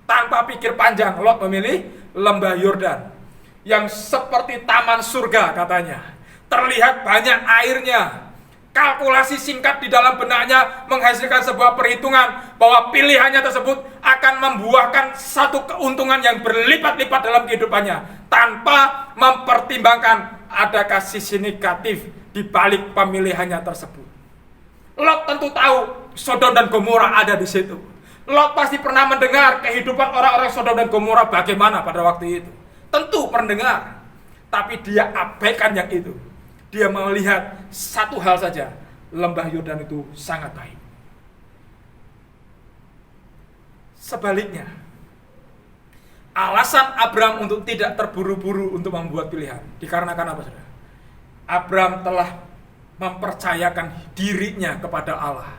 tanpa pikir panjang, Lot memilih, lembah Yordan yang seperti taman surga katanya. Terlihat banyak airnya. Kalkulasi singkat di dalam benaknya menghasilkan sebuah perhitungan bahwa pilihannya tersebut akan membuahkan satu keuntungan yang berlipat-lipat dalam kehidupannya, tanpa mempertimbangkan adakah sisi negatif di balik pemilihannya tersebut. Lot tentu tahu Sodom dan Gomora ada di situ. Lot pasti pernah mendengar kehidupan orang-orang Sodom dan Gomora bagaimana pada waktu itu. Tentu pernah dengar, tapi dia abaikan yang itu. Dia melihat satu hal saja, lembah Yordan itu sangat baik. Sebaliknya, alasan Abram untuk tidak terburu-buru untuk membuat pilihan dikarenakan apa, saudara? Abram telah mempercayakan dirinya kepada Allah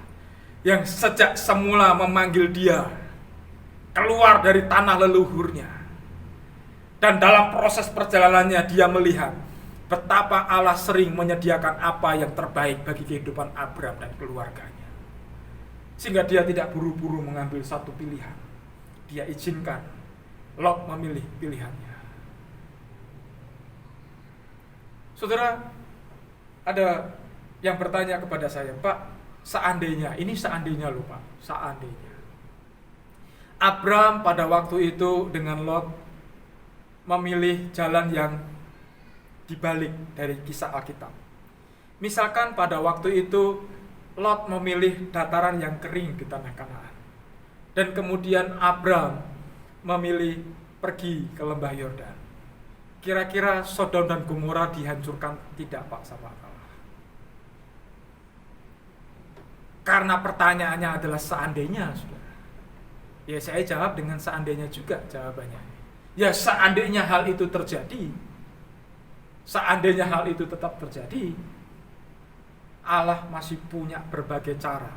yang sejak semula memanggil dia keluar dari tanah leluhurnya. Dan dalam proses perjalanannya dia melihat betapa Allah sering menyediakan apa yang terbaik bagi kehidupan Abram dan keluarganya. Sehingga dia tidak buru-buru mengambil satu pilihan. Dia izinkan Lot memilih pilihannya. Saudara, ada yang bertanya kepada saya, Pak, seandainya, ini seandainya loh Pak, seandainya Abram pada waktu itu dengan Lot memilih jalan yang dibalik dari kisah Alkitab. Misalkan pada waktu itu Lot memilih dataran yang kering di tanah Kanaan, dan kemudian Abram memilih pergi ke lembah Yordan. Kira-kira Sodom dan Gomora dihancurkan tidak Pak sama Allah? Karena pertanyaannya adalah seandainya, saudara. Ya saya jawab dengan seandainya juga jawabannya. Ya seandainya hal itu terjadi, seandainya hal itu tetap terjadi, Allah masih punya berbagai cara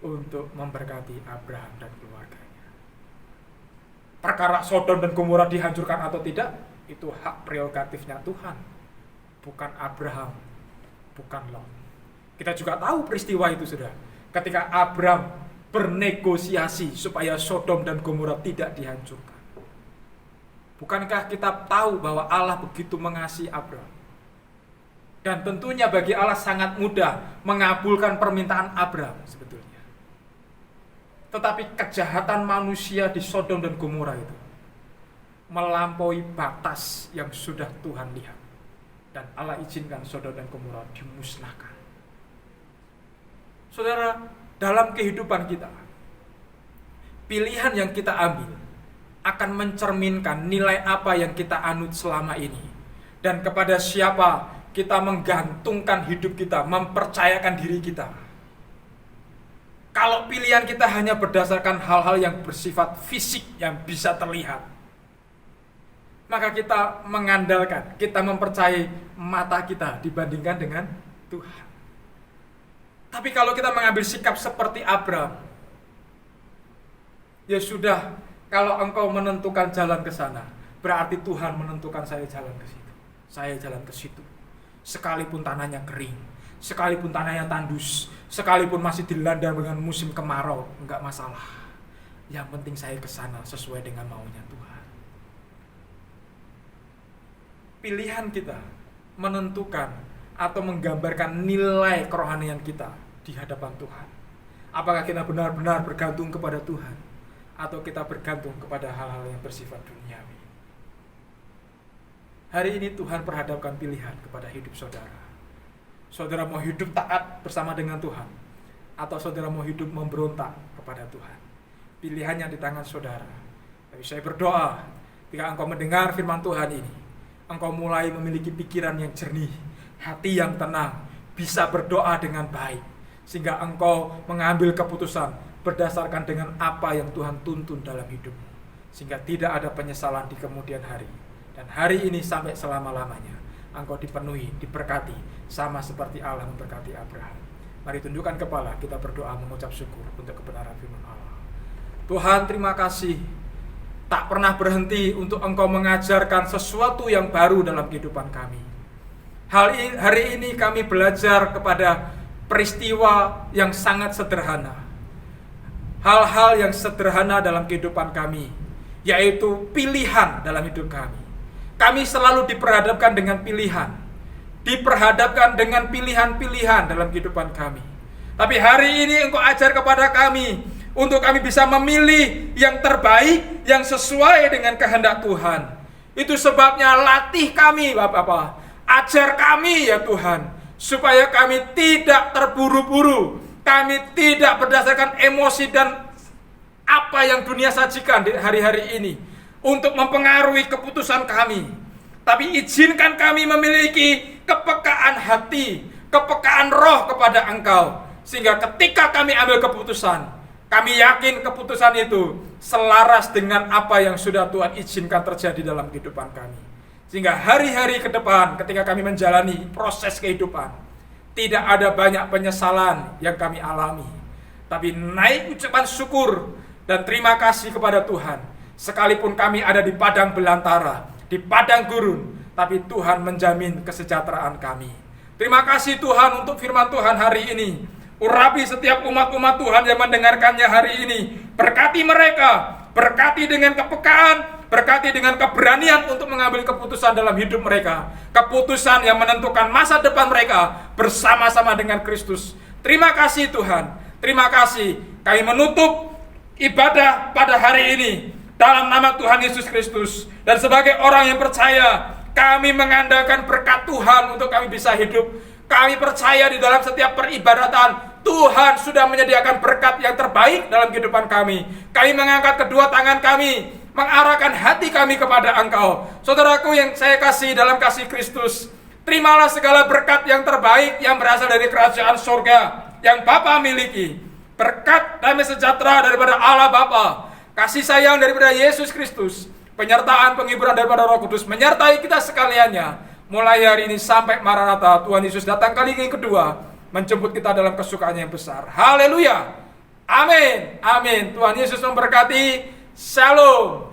untuk memberkati Abraham dan keluarganya. Perkara Sodom dan Gomora dihancurkan atau tidak, itu hak prerogatifnya Tuhan, bukan Abraham, bukan Lot. Kita juga tahu peristiwa itu, saudara. Ketika Abraham bernegosiasi supaya Sodom dan Gomora tidak dihancurkan. Bukankah kita tahu bahwa Allah begitu mengasihi Abraham? Dan tentunya bagi Allah sangat mudah mengabulkan permintaan Abraham sebetulnya. Tetapi kejahatan manusia di Sodom dan Gomora itu melampaui batas yang sudah Tuhan lihat. Dan Allah izinkan Sodom dan Gomora dimusnahkan. Saudara, dalam kehidupan kita, pilihan yang kita ambil akan mencerminkan nilai apa yang kita anut selama ini, dan kepada siapa kita menggantungkan hidup kita, mempercayakan diri kita. Kalau pilihan kita hanya berdasarkan hal-hal yang bersifat fisik yang bisa terlihat, maka kita mengandalkan, kita mempercayai mata kita dibandingkan dengan Tuhan. Tapi kalau kita mengambil sikap seperti Abraham, ya sudah, kalau engkau menentukan jalan ke sana, berarti Tuhan menentukan saya jalan ke situ. Saya jalan ke situ. Sekalipun tanahnya kering, sekalipun tanahnya tandus, sekalipun masih dilanda dengan musim kemarau, enggak masalah. Yang penting saya ke sana sesuai dengan maunya Tuhan. Pilihan kita menentukan atau menggambarkan nilai kerohanian kita di hadapan Tuhan. Apakah kita benar-benar bergantung kepada Tuhan, atau kita bergantung kepada hal-hal yang bersifat duniawi. Hari ini Tuhan perhadapkan pilihan kepada hidup saudara. Saudara mau hidup taat bersama dengan Tuhan, atau saudara mau hidup memberontak kepada Tuhan. Pilihannya di tangan saudara. Tapi saya berdoa, ketika engkau mendengar firman Tuhan ini, engkau mulai memiliki pikiran yang jernih, hati yang tenang, bisa berdoa dengan baik, sehingga engkau mengambil keputusan berdasarkan dengan apa yang Tuhan tuntun dalam hidupmu, sehingga tidak ada penyesalan di kemudian hari. Dan hari ini sampai selama-lamanya engkau dipenuhi, diberkati, sama seperti Allah memberkati Abraham. Mari tundukkan kepala, kita berdoa mengucap syukur untuk kebenaran firman Allah. Tuhan, terima kasih, tak pernah berhenti untuk engkau mengajarkan sesuatu yang baru dalam kehidupan kami. Hari ini kami belajar kepada peristiwa yang sangat sederhana, hal-hal yang sederhana dalam kehidupan kami, yaitu pilihan dalam hidup kami. Kami selalu diperhadapkan dengan pilihan, diperhadapkan dengan pilihan-pilihan dalam kehidupan kami. Tapi hari ini Engkau ajar kepada kami untuk kami bisa memilih yang terbaik, yang sesuai dengan kehendak Tuhan. Itu sebabnya latih kami Bapak, ajar kami ya Tuhan, supaya kami tidak terburu-buru, kami tidak berdasarkan emosi dan apa yang dunia sajikan di hari-hari ini untuk mempengaruhi keputusan kami. Tapi izinkan kami memiliki kepekaan hati, kepekaan roh kepada Engkau, sehingga ketika kami ambil keputusan, kami yakin keputusan itu selaras dengan apa yang sudah Tuhan izinkan terjadi dalam kehidupan kami. Sehingga hari-hari ke depan ketika kami menjalani proses kehidupan, tidak ada banyak penyesalan yang kami alami, tapi naik ucapan syukur dan terima kasih kepada Tuhan. Sekalipun kami ada di padang belantara, di padang gurun, tapi Tuhan menjamin kesejahteraan kami. Terima kasih Tuhan untuk firman Tuhan hari ini. Urapi setiap umat-umat Tuhan yang mendengarkannya hari ini. Berkati mereka, berkati dengan kepekaan, berkati dengan keberanian untuk mengambil keputusan dalam hidup mereka. Keputusan yang menentukan masa depan mereka bersama-sama dengan Kristus. Terima kasih Tuhan. Terima kasih. Kami menutup ibadah pada hari ini dalam nama Tuhan Yesus Kristus. Dan sebagai orang yang percaya, kami mengandalkan berkat Tuhan untuk kami bisa hidup. Kami percaya di dalam setiap peribadatan Tuhan sudah menyediakan berkat yang terbaik dalam kehidupan kami. Kami mengangkat kedua tangan kami, mengarahkan hati kami kepada Engkau. Saudaraku yang saya kasih dalam kasih Kristus, terimalah segala berkat yang terbaik yang berasal dari kerajaan surga yang Bapa miliki. Berkat damai sejahtera daripada Allah Bapa, kasih sayang daripada Yesus Kristus, penyertaan penghiburan daripada Roh Kudus menyertai kita sekaliannya. Mulai hari ini sampai Maranatha, Tuhan Yesus datang kali yang kedua, menjemput kita dalam kesukaan yang besar. Haleluya. Amin. Amin. Tuhan Yesus memberkati. Shalom.